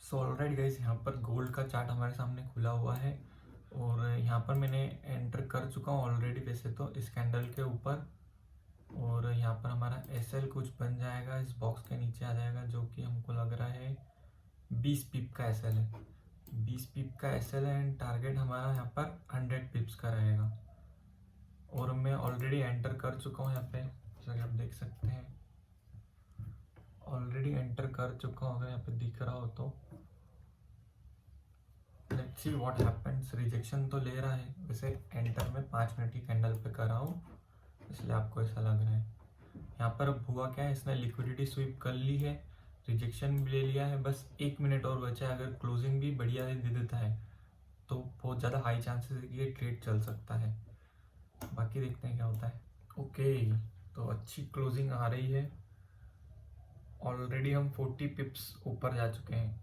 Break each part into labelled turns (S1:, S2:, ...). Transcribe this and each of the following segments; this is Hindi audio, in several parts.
S1: सो ऑलराइट गाइस, यहाँ पर गोल्ड का चार्ट हमारे सामने खुला हुआ है और यहाँ पर मैंने एंटर कर चुका हूँ ऑलरेडी वैसे तो इस कैंडल के ऊपर। और यहाँ पर हमारा एसएल कुछ बन जाएगा, इस बॉक्स के नीचे आ जाएगा, जो कि हमको लग रहा है 20 पिप का एसएल है। 20 पिप का एसएल है एंड टारगेट हमारा यहाँ पर 100 पिप्स का रहेगा। और मैं ऑलरेडी एंटर कर चुका हूँ यहाँ पे, जैसा कि आप देख सकते हैं ऑलरेडी एंटर कर चुका हूँ। अगर यहाँ पे दिख रहा हो तो let's see what happens. Rejection तो ले रहा है, वैसे एंटर में 5 मिनट की कैंडल पे कर रहा हूँ इसलिए आपको ऐसा लग रहा है। यहाँ पर अब हुआ क्या है, इसने लिक्विडिटी स्वीप कर ली है, रिजेक्शन भी ले लिया है, बस 1 मिनट और बचा है। अगर क्लोजिंग भी बढ़िया दे देता है तो बहुत ज़्यादा हाई चांसेस है कि ये ट्रेड चल सकता है। बाकी देखते हैं क्या होता है। ओके, तो अच्छी क्लोजिंग आ रही है। ऑलरेडी हम 40 पिप्स ऊपर जा चुके हैं।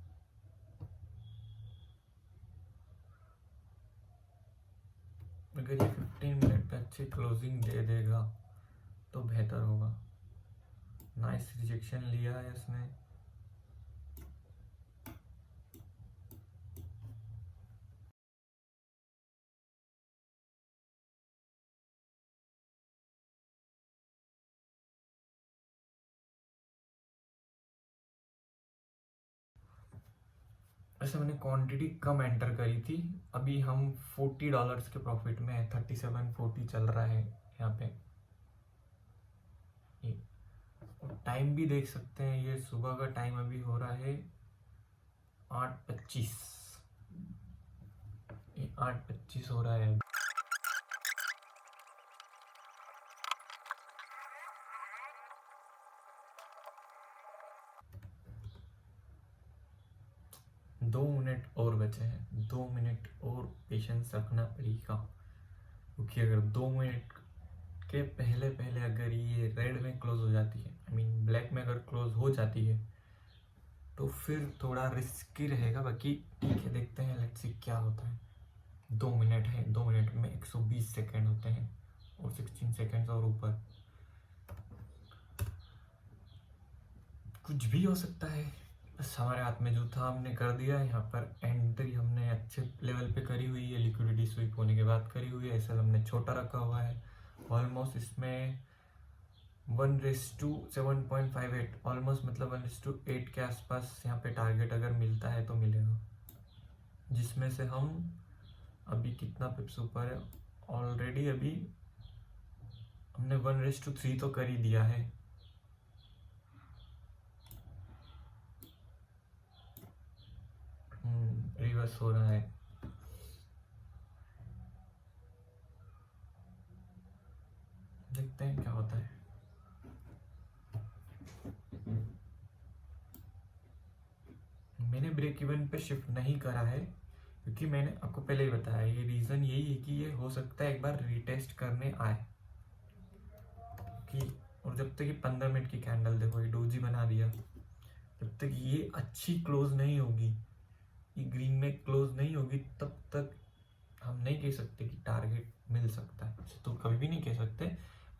S1: अगर ये 15 मिनट पे अच्छी क्लोजिंग दे देगा तो बेहतर होगा। नाइस रिजेक्शन लिया है इसने। वैसे मैंने क्वांटिटी कम एंटर करी थी। अभी हम $40 के प्रॉफिट में है, 37.40 चल रहा है यहाँ पे। टाइम भी देख सकते हैं, ये सुबह का टाइम अभी हो रहा है 8:25। 8:25 हो रहा है। दो मिनट और बचे हैं, 2 मिनट और पेशेंस रखना पड़ेगा, क्योंकि अगर 2 मिनट के पहले पहले अगर ये रेड में क्लोज हो जाती है, आई मीन ब्लैक में अगर क्लोज हो जाती है तो फिर थोड़ा रिस्की रहेगा। बाकी ठीक है, देखते हैं, लेट्स सी क्या होता है। 2 मिनट है, 2 मिनट में 120 सेकेंड होते हैं और 16 सेकेंड्स और ऊपर कुछ भी हो सकता है। बस हमारे हाथ में जो था हमने कर दिया है। यहाँ पर एंट्री हमने अच्छे लेवल पे करी हुई है, लिक्विडिटी स्वीप होने के बाद करी हुई है। एसएल हमने छोटा रखा हुआ है, ऑलमोस्ट इसमें 1:7.58 ऑलमोस्ट, मतलब 1:8 के आसपास यहाँ पे टारगेट अगर मिलता है तो मिलेगा, जिसमें से हम अभी कितना पिप्स ऊपर है ऑलरेडी। अभी हमने 1:3 तो कर ही दिया है। रिवर्स हो रहा है। देखते हैं क्या होता है। मैंने ब्रेक इवन पे शिफ्ट नहीं करा है, क्योंकि मैंने आपको पहले ही बताया, ये रीज़न यही है कि ये हो सकता है एक बार रीटेस्ट करने आए कि, और जब तक ये 15 मिनट की कैंडल देखो, ये डोजी बना दिया, जब तक ये अच्छी क्लोज नहीं होगी, ये ग्रीन में क्लोज नहीं होगी, तब तक हम नहीं कह सकते कि टारगेट मिल सकता है। तो कभी भी नहीं कह सकते,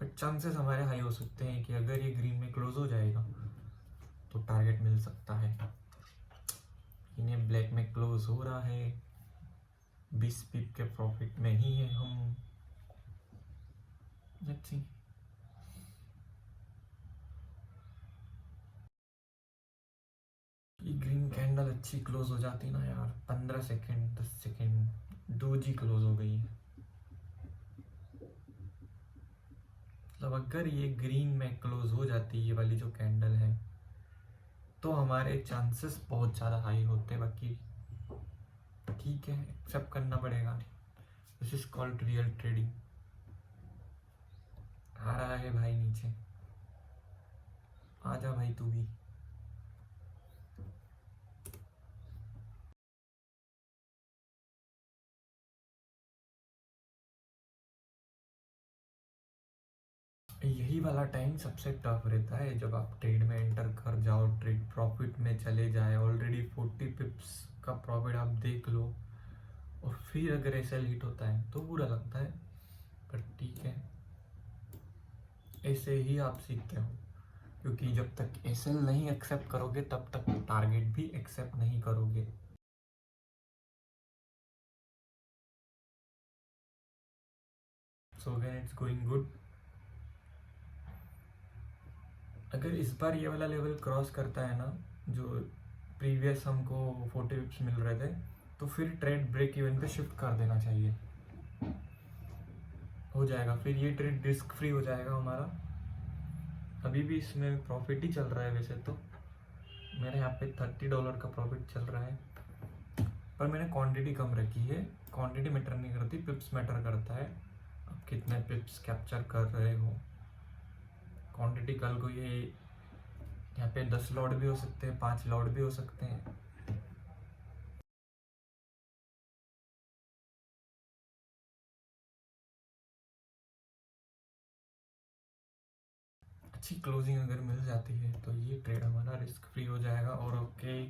S1: बट चांसेस हमारे हाई हो सकते हैं कि अगर ये ग्रीन में क्लोज हो जाएगा तो टारगेट मिल सकता है। इन्हें ब्लैक में क्लोज हो रहा है, 20 पिप के प्रॉफिट में ही है हम। Let's see. ये ग्रीन कैंडल अच्छी क्लोज हो जाती ना यार, 15 सेकेंड 10 सेकेंड डोजी क्लोज हो गई है। मतलब अगर ये ग्रीन में क्लोज हो जाती है, ये वाली जो कैंडल है, तो हमारे चांसेस बहुत ज़्यादा हाई होते हैं। बाकी ठीक है, एक्सेप्ट करना पड़ेगा। This is called real trading. आ रहा है भाई नीचे, आ जा भाई तू भी। यही वाला टाइम सबसे टफ रहता है, जब आप ट्रेड में एंटर कर जाओ, ट्रेड प्रॉफिट में चले जाए, ऑलरेडी 40 पिप्स का प्रॉफिट आप देख लो, और फिर अगर एसएल हिट होता है तो बुरा लगता है। पर ठीक है, ऐसे ही आप सीखते हो। क्योंकि जब तक एसएल नहीं एक्सेप्ट करोगे तब तक टारगेट भी एक्सेप्ट नहीं करोगे। So again it's going good. अगर इस बार ये वाला लेवल क्रॉस करता है ना, जो प्रीवियस हमको 40 पिप्स मिल रहे थे, तो फिर ट्रेड ब्रेक इवन पे शिफ्ट कर देना चाहिए, हो जाएगा फिर ये ट्रेड रिस्क फ्री हो जाएगा हमारा। अभी भी इसमें प्रॉफिट ही चल रहा है वैसे तो, मेरे यहाँ पे $30 का प्रॉफिट चल रहा है, पर मैंने क्वांटिटी कम रखी है। क्वांटिटी मैटर नहीं करती, पिप्स मैटर करता है, आप कितने पिप्स कैप्चर कर रहे हो। क्वांटिटी कल को ये यहाँ पे 10 लॉट भी हो सकते हैं, 5 लॉट भी हो सकते हैं। अच्छी क्लोजिंग अगर मिल जाती है तो ये ट्रेड हमारा रिस्क फ्री हो जाएगा। और ओके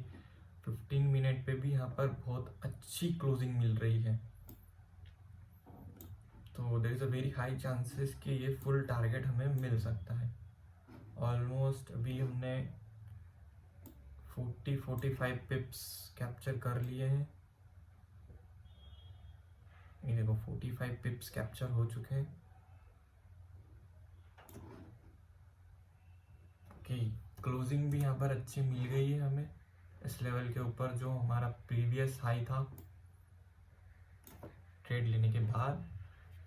S1: 15 मिनट पे भी यहाँ पर बहुत अच्छी क्लोजिंग मिल रही है, तो there is a very high chances कि ये फुल टारगेट हमें मिल सकता है। ऑलमोस्ट अभी हमने 40-45 पिप्स कैप्चर कर लिए हैं। ये देखो 45 पिप्स कैप्चर हो चुके हैं। ओके क्लोजिंग भी यहाँ पर अच्छी मिल गई है हमें इस लेवल के ऊपर, जो हमारा प्रीवियस हाई था ट्रेड लेने के बाद।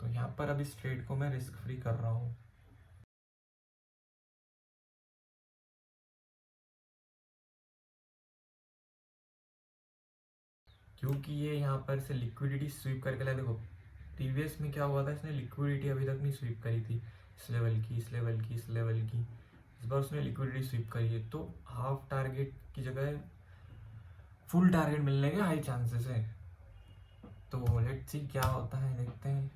S1: तो यहाँ पर अब इस ट्रेड को मैं रिस्क फ्री कर रहा हूँ। क्योंकि ये यहाँ पर से लिक्विडिटी स्वीप करके लाया। देखो प्रीवियस में क्या हुआ था, इसने लिक्विडिटी अभी तक नहीं स्वीप करी थी, इस लेवल की, इस लेवल की, इस लेवल की। इस बार उसने लिक्विडिटी स्वीप करी है, तो हाफ टारगेट की जगह फुल टारगेट मिलने के हाई चांसेस है। तो लेट्स सी क्या होता है, देखते हैं।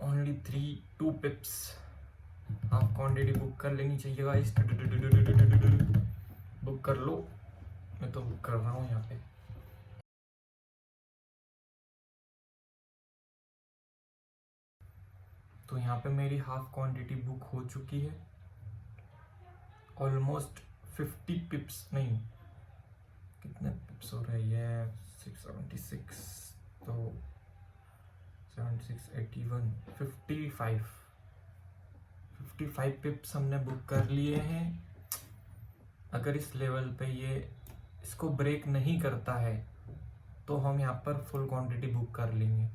S1: ओनली 2 पिप्स आप क्वांटिटी बुक कर लेनी चाहिए गाइस, बुक कर लो। मैं तो बुक कर रहा हूँ यहाँ पे। तो यहाँ पे मेरी हाफ क्वांटिटी बुक हो चुकी है, ऑलमोस्ट 50 पिप्स, नहीं कितने पिप्स हो रहे हैं, 676, तो 76, 81, 55 पिप्स हमने बुक कर लिए हैं। अगर इस लेवल पे ये इसको ब्रेक नहीं करता है तो हम यहाँ पर फुल क्वांटिटी बुक कर लेंगे,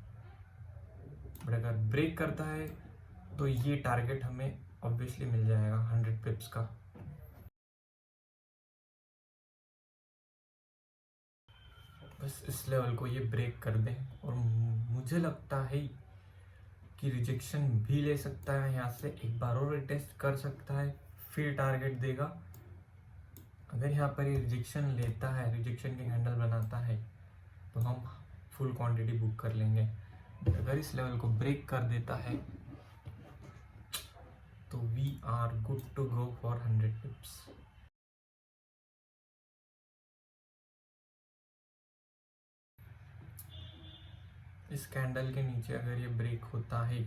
S1: बट अगर ब्रेक करता है तो ये टारगेट हमें ऑब्वियसली मिल जाएगा 100 पिप्स का। बस इस लेवल को ये ब्रेक कर दें, और मुझे लगता है कि रिजेक्शन भी ले सकता है यहाँ से, एक बार और टेस्ट कर सकता है, फिर टारगेट देगा। अगर यहाँ पर ये रिजेक्शन लेता है, रिजेक्शन के हैंडल बनाता है, तो हम फुल क्वांटिटी बुक कर लेंगे। अगर इस लेवल को ब्रेक कर देता है तो we are good to go for 100 pips. इस कैंडल के नीचे अगर ये ब्रेक होता है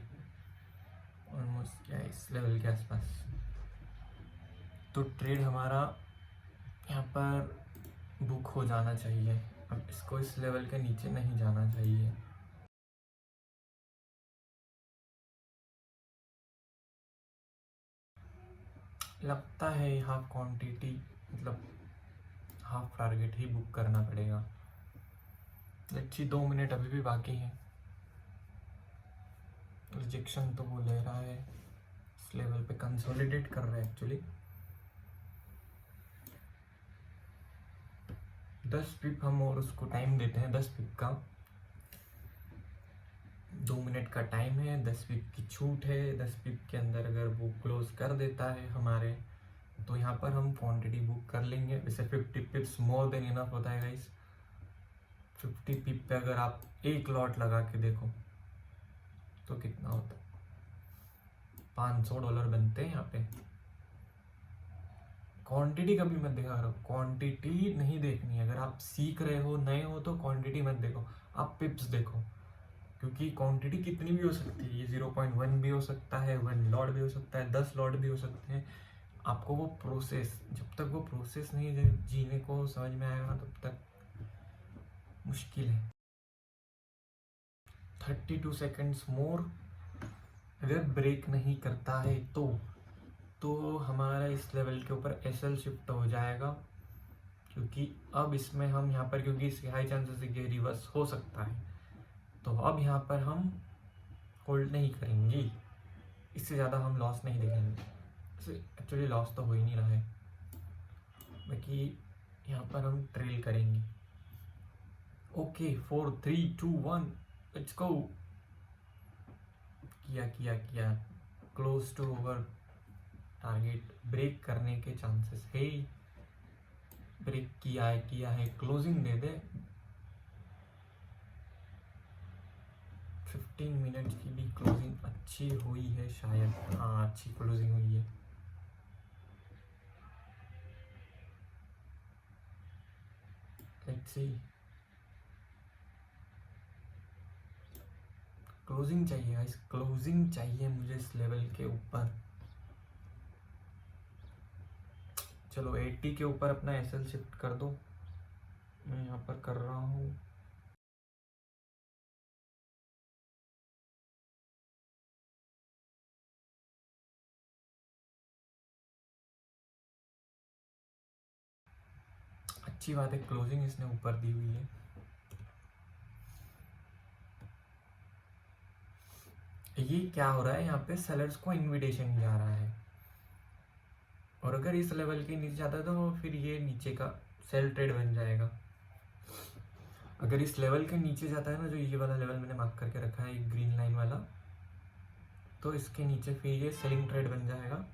S1: ऑलमोस्ट क्या है इस लेवल के आसपास, तो ट्रेड हमारा यहाँ पर बुक हो जाना चाहिए। अब इसको इस लेवल के नीचे नहीं जाना चाहिए। लगता है हाफ क्वांटिटी, मतलब हाफ टारगेट ही बुक करना पड़ेगा। अच्छी 2 मिनट अभी भी बाकी है। रिजेक्शन तो वो ले रहा है, इस लेवल पे कंसोलिडेट कर रहा है एक्चुअली। 10 पिप हम और उसको टाइम देते हैं, 10 पिप का, 2 मिनट का टाइम है, 10 पिप की छूट है। 10 पिप के अंदर अगर वो क्लोज कर देता है हमारे, तो यहाँ पर हम क्वांटिटी बुक कर लेंगे। वैसे 50 पिप्स मोर देन इनफ होता है गाइस। 50 पिप पे अगर आप एक लॉट लगा के देखो तो कितना होता है, $500 बनते हैं यहाँ पे। क्वांटिटी कभी मत देखा करो, क्वांटिटी नहीं देखनी है। अगर आप सीख रहे हो, नए हो, तो क्वांटिटी मत देखो, आप पिप्स देखो, क्योंकि क्वांटिटी कितनी भी हो सकती है, ये 0.1 भी हो सकता है, 1 लॉट भी हो सकता है, 10 लॉट भी हो सकते हैं। आपको वो प्रोसेस, जब तक वो प्रोसेस नहीं जीने को समझ में आएगा तब तक मुश्किल है। 32 सेकेंड्स मोर। अगर ब्रेक नहीं करता है तो हमारा इस लेवल के ऊपर एसएल शिफ्ट हो जाएगा, क्योंकि अब इसमें हम यहाँ पर, क्योंकि इसके हाई चांसेस है कि रिवर्स हो सकता है, तो अब यहाँ पर हम होल्ड नहीं करेंगे। इससे ज़्यादा हम लॉस नहीं देखेंगे। एक्चुअली लॉस तो हो ही नहीं रहा है, बाकी यहाँ पर हम ट्रेल करेंगे। Okay 4 3 2 1 let's go. किया close to over target. Break करने के चांसेस है, ब्रेक किया है, क्लोजिंग दे दे। 15 मिनट्स की भी क्लोजिंग अच्छी हुई है शायद, हाँ अच्छी क्लोजिंग हुई है। लेट्स सी, क्लोजिंग चाहिए गाइस, क्लोजिंग चाहिए मुझे इस लेवल के ऊपर। चलो 80 के ऊपर अपना एसएल शिफ्ट कर दो, मैं यहाँ पर कर रहा हूँ। अच्छी बात है, क्लोजिंग इसने ऊपर दी हुई है। ये क्या हो रहा है यहाँ पे, सेलर्स को इनविटेशन जा रहा है, और अगर इस लेवल के नीचे जाता है तो फिर ये नीचे का सेल ट्रेड बन जाएगा। अगर इस लेवल के नीचे जाता है ना, जो ये वाला लेवल मैंने मार्क करके रखा है ग्रीन लाइन वाला, तो इसके नीचे फिर ये सेलिंग ट्रेड बन जाएगा।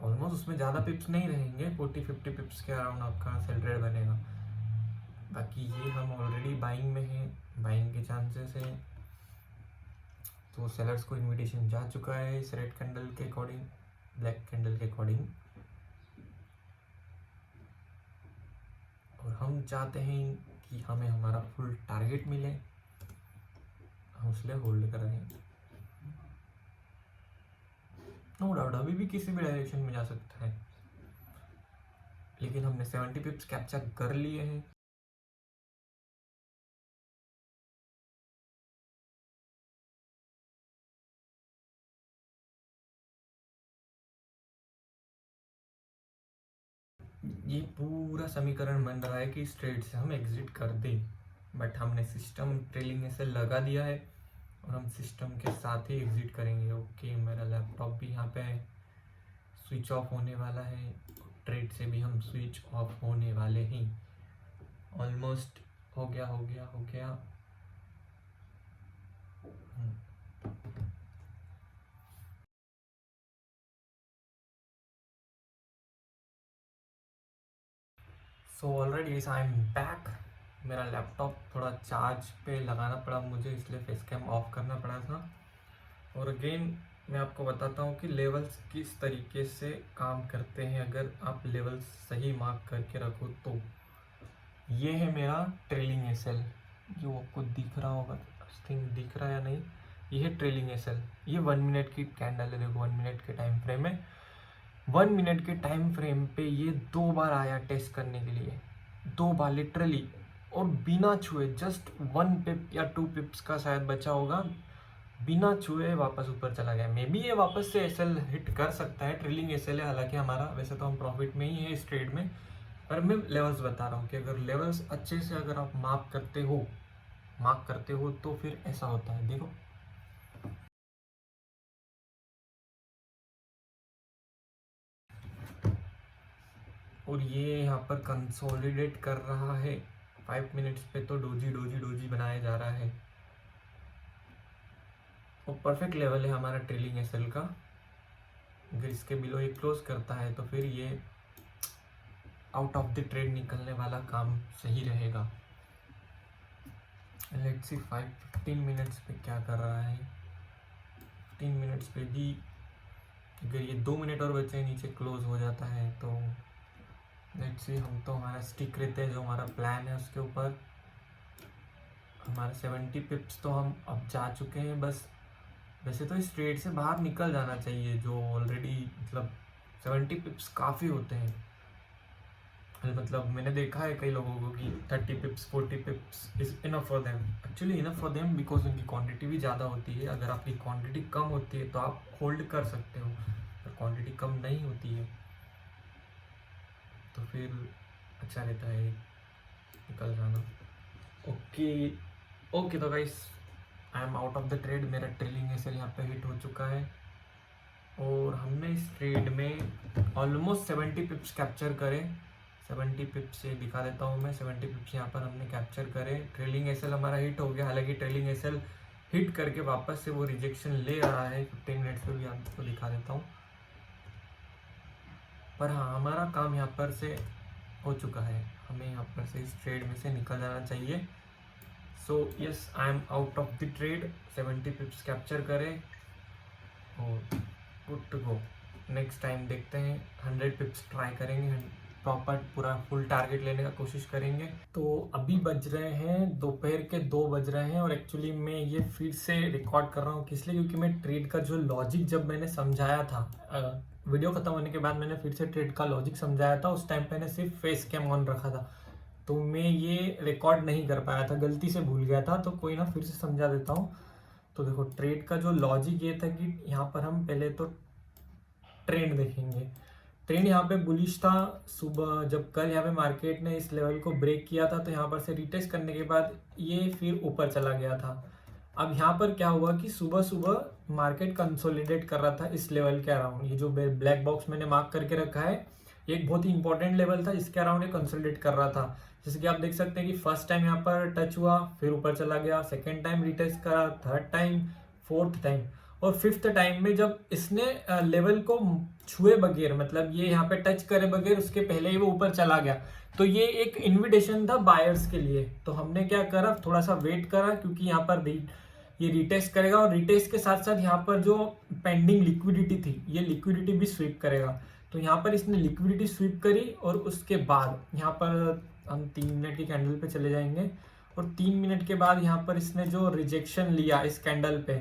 S1: ऑलमोस्ट उसमें ज़्यादा पिप्स नहीं रहेंगे, 40-50 पिप्स के अराउंड आपका सेल ट्रेड बनेगा। बाकी ये हम ऑलरेडी बाइंग में हैं, बाइंग के चांसेस हैं, तो सेलर्स को इनविटेशन जा चुका है इस रेड कैंडल के अकॉर्डिंग, ब्लैक कैंडल के अकॉर्डिंग, और हम चाहते हैं कि हमें हमारा फुल टारगेट मिले, हम इसलिए होल्ड कर रहे हैं। नो डाउट अभी भी किसी भी डायरेक्शन में जा सकता है, लेकिन हमने 70 पिप्स कैप्चर कर लिए हैं। ये पूरा समीकरण बन रहा है कि इस ट्रेड से हम एग्जिट कर दें, बट हमने सिस्टम ट्रेलिंग से लगा दिया है और हम सिस्टम के साथ ही एग्जिट करेंगे। ओके मेरा लैपटॉप भी यहाँ पे स्विच ऑफ होने वाला है, ट्रेड से भी हम स्विच ऑफ होने वाले हैं। ऑलमोस्ट हो गया। So already I am back. मेरा लैपटॉप थोड़ा चार्ज पे लगाना पड़ा मुझे, इसलिए फेस कैम ऑफ करना पड़ा था। और अगेन मैं आपको बताता हूँ कि लेवल्स किस तरीके से काम करते हैं, अगर आप लेवल्स सही मार्क करके रखो तो। ये है मेरा ट्रेलिंग एसएल, जो आपको दिख रहा होगा, थिंक दिख रहा है या नहीं, ये है ट्रेलिंग एसएल। ये 1 मिनट की कैंडल है, देखो 1 मिनट के टाइम फ्रेम में, 1 मिनट के टाइम फ्रेम पे ये 2 बार आया टेस्ट करने के लिए, 2 बार लिटरली, और बिना छुए, जस्ट 1 पिप या 2 पिप्स का शायद बचा होगा, बिना छुए वापस ऊपर चला गया। मे बी ये वापस से एसएल हिट कर सकता है, ट्रेलिंग एसएल है हालांकि हमारा, वैसे तो हम प्रॉफिट में ही है इस ट्रेड में, पर मैं लेवल्स बता रहा हूँ कि अगर लेवल्स अच्छे से अगर आप मार्क करते हो तो फिर ऐसा होता है, देखो। और ये यहाँ पर कंसोलिडेट कर रहा है 5 मिनट्स पे, तो डोजी बनाया जा रहा है, और परफेक्ट लेवल है हमारा ट्रेलिंग एसएल का। अगर इसके बिलो ये क्लोज करता है तो फिर ये आउट ऑफ द ट्रेड निकलने वाला काम सही रहेगा। लेट्स सी 15 मिनट्स पे क्या कर रहा है। 15 मिनट्स पे भी अगर ये 2 मिनट और बचे नीचे क्लोज हो जाता है तो लेट्स सी, हम तो हमारा स्टिक रहते हैं, जो हमारा प्लान है उसके ऊपर। हमारे 70 पिप्स तो हम अब जा चुके हैं बस। वैसे तो इस ट्रेड से बाहर निकल जाना चाहिए, जो ऑलरेडी मतलब 70 पिप्स काफ़ी होते हैं। मतलब मैंने देखा है कई लोगों को कि 30 पिप्स 40 पिप्स is enough for them. Actually enough for them because उनकी क्वांटिटी भी ज़्यादा होती है। अगर आपकी क्वांटिटी कम होती है तो आप होल्ड कर सकते हो, अगर क्वांटिटी कम नहीं होती है तो फिर अच्छा रहता है निकल जाना। ओके तो guys, I am out of the trade. मेरा ट्रेलिंग एसएल यहाँ पे हिट हो चुका है और हमने इस ट्रेड में ऑलमोस्ट 70 पिप्स कैप्चर करे। 70 पिप्स ये दिखा देता हूँ मैं। 70 पिप्स यहाँ पर हमने कैप्चर करे। ट्रेलिंग एसएल हमारा हिट हो गया। हालांकि ट्रेलिंग एसएल हिट करके वापस से वो रिजेक्शन ले रहा है। 15 मिनट्स पे भी आपको दिखा देता हूँ। पर हाँ, हमारा काम यहाँ पर से हो चुका है। हमें यहाँ पर से इस ट्रेड में से निकल जाना चाहिए। So yes, I am out of the trade. 70 pips capture करें और good to go. Next time देखते हैं, 100 पिप्स ट्राई करेंगे, प्रॉपर पूरा फुल टारगेट लेने का कोशिश करेंगे। तो अभी बज रहे हैं दोपहर के 2 बज रहे हैं और एक्चुअली मैं ये फिर से रिकॉर्ड कर रहा हूँ। किस लिए? क्योंकि मैं ट्रेड का जो लॉजिक जब मैंने समझाया था, वीडियो खत्म होने के बाद मैंने फिर से ट्रेड का लॉजिक समझाया था। उस टाइम पे मैंने सिर्फ फेस कैम ऑन रखा था, तो मैं ये रिकॉर्ड नहीं कर पाया था, गलती से भूल गया था। तो कोई ना, फिर से समझा देता हूँ। तो देखो, ट्रेड का जो लॉजिक ये था कि यहाँ पर हम पहले तो ट्रेंड देखेंगे। ट्रेंड यहाँ पे बुलिश था। सुबह जब कल यहाँ पे मार्केट ने इस लेवल को ब्रेक किया था तो यहाँ पर से रिटेस्ट करने के बाद ये फिर ऊपर चला गया था। अब यहाँ पर क्या हुआ कि सुबह सुबह मार्केट कंसोलिडेट कर रहा था इस लेवल के अराउंड। ये जो ब्लैक बॉक्स मैंने मार्क करके रखा है, ये एक बहुत ही इंपॉर्टेंट लेवल था, इसके अराउंड ये कंसोलिडेट कर रहा था। जैसे कि आप देख सकते हैं कि फर्स्ट टाइम यहाँ पर टच हुआ, फिर ऊपर चला गया, सेकेंड टाइम रिटेस्ट करा, थर्ड टाइम, फोर्थ टाइम और फिफ्थ टाइम में जब इसने लेवल को छुए बगैर, मतलब ये यहाँ पे टच करे बगैर, उसके पहले ही वो ऊपर चला गया। तो ये एक इन्विटेशन था बायर्स के लिए। तो हमने क्या करा, थोड़ा सा वेट करा, क्योंकि यहाँ पर ये रिटेस्ट करेगा और रिटेस्ट के साथ साथ यहाँ पर जो पेंडिंग लिक्विडिटी थी, ये लिक्विडिटी भी स्वीप करेगा। तो यहाँ पर इसने लिक्विडिटी स्वीप करी और उसके बाद यहाँ पर हम 3 मिनट की कैंडल पे चले जाएंगे और 3 मिनट के बाद यहाँ पर इसने जो रिजेक्शन लिया इस कैंडल पे,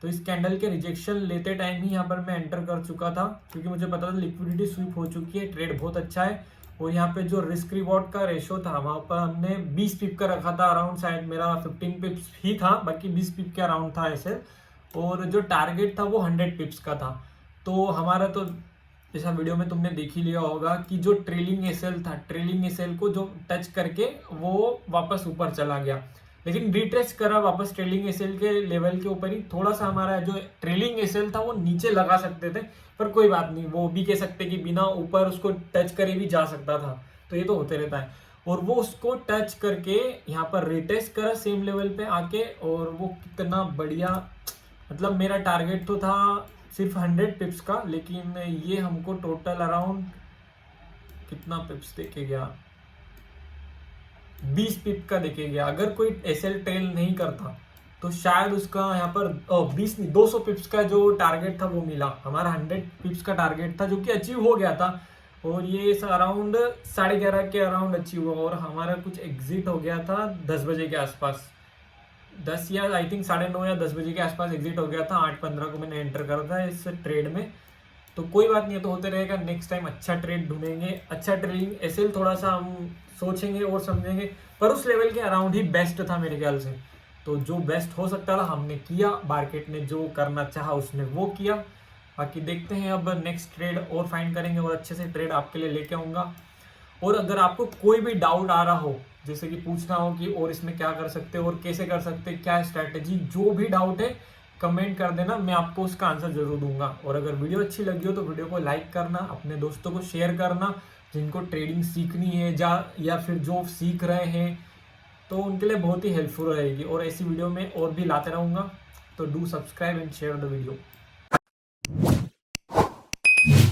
S1: तो इस कैंडल के रिजेक्शन लेते टाइम ही यहाँ पर मैं एंटर कर चुका था, क्योंकि मुझे पता था लिक्विडिटी स्वीप हो चुकी है, ट्रेड बहुत अच्छा है। और यहाँ पे जो रिस्क रिवॉर्ड का रेशो था वहाँ पर हमने 20 पिप का रखा था अराउंड, शायद मेरा 15 पिप्स ही था, बाकी 20 पिप के अराउंड था ऐसे। और जो टारगेट था वो 100 पिप्स का था। तो हमारा तो जैसा वीडियो में तुमने देख ही लिया होगा कि जो ट्रेलिंग एसएल था, ट्रेलिंग एसएल को जो टच करके वो वापस ऊपर चला गया, लेकिन रिटेस्ट करा वापस ट्रेलिंग एसएल के लेवल के ऊपर ही। थोड़ा सा हमारा जो ट्रेलिंग एसएल था वो नीचे लगा सकते थे, पर कोई बात नहीं, वो भी कह सकते कि बिना ऊपर उसको टच करे भी जा सकता था, तो ये तो होते रहता है। और वो उसको टच करके यहाँ पर रिटेस्ट करा सेम लेवल पे आके, और वो कितना बढ़िया, मतलब मेरा टारगेट तो था सिर्फ 100 पिप्स का, लेकिन ये हमको टोटल अराउंड कितना पिप्स देके गया, 20 पिप का देके गया। अगर कोई एसएल ट्रेल नहीं करता तो शायद उसका यहाँ पर 20 नहीं 200 पिप्स का जो टारगेट था वो मिला। हमारा 100 पिप्स का टारगेट था जो कि अचीव हो गया था, और ये अराउंड 11:30 के अराउंड अचीव हुआ। और हमारा कुछ एग्जिट हो गया था 10 बजे के आसपास, 10 या आई थिंक 9:30 या 10 बजे के आसपास एग्जिट हो गया था। 8:15 को मैंने एंटर करा था इस ट्रेड में। तो कोई बात नहीं, तो होते रहेगा। नेक्स्ट टाइम अच्छा ट्रेड ढूंढेंगे, अच्छा ट्रेडिंग एसएल थोड़ा सा हम सोचेंगे और समझेंगे, पर उस लेवल के अराउंड ही बेस्ट था मेरे ख्याल से। तो जो बेस्ट हो सकता था हमने किया, मार्केट ने जो करना चाहा उसने वो किया। बाकी देखते हैं अब नेक्स्ट ट्रेड और फाइंड करेंगे और अच्छे से ट्रेड आपके लिए लेके आऊँगा। और अगर आपको कोई भी डाउट आ रहा हो, जैसे कि पूछना हो कि और इसमें क्या कर सकते हो और कैसे कर सकते, क्या स्ट्रैटेजी, जो भी डाउट है कमेंट कर देना, मैं आपको उसका आंसर जरूर दूंगा। और अगर वीडियो अच्छी लगी हो तो वीडियो को लाइक करना, अपने दोस्तों को शेयर करना जिनको ट्रेडिंग सीखनी है या फिर जो सीख रहे हैं, तो उनके लिए बहुत ही हेल्पफुल रहेगी। और ऐसी वीडियो में और भी लाते रहूँगा, तो do subscribe and share the video.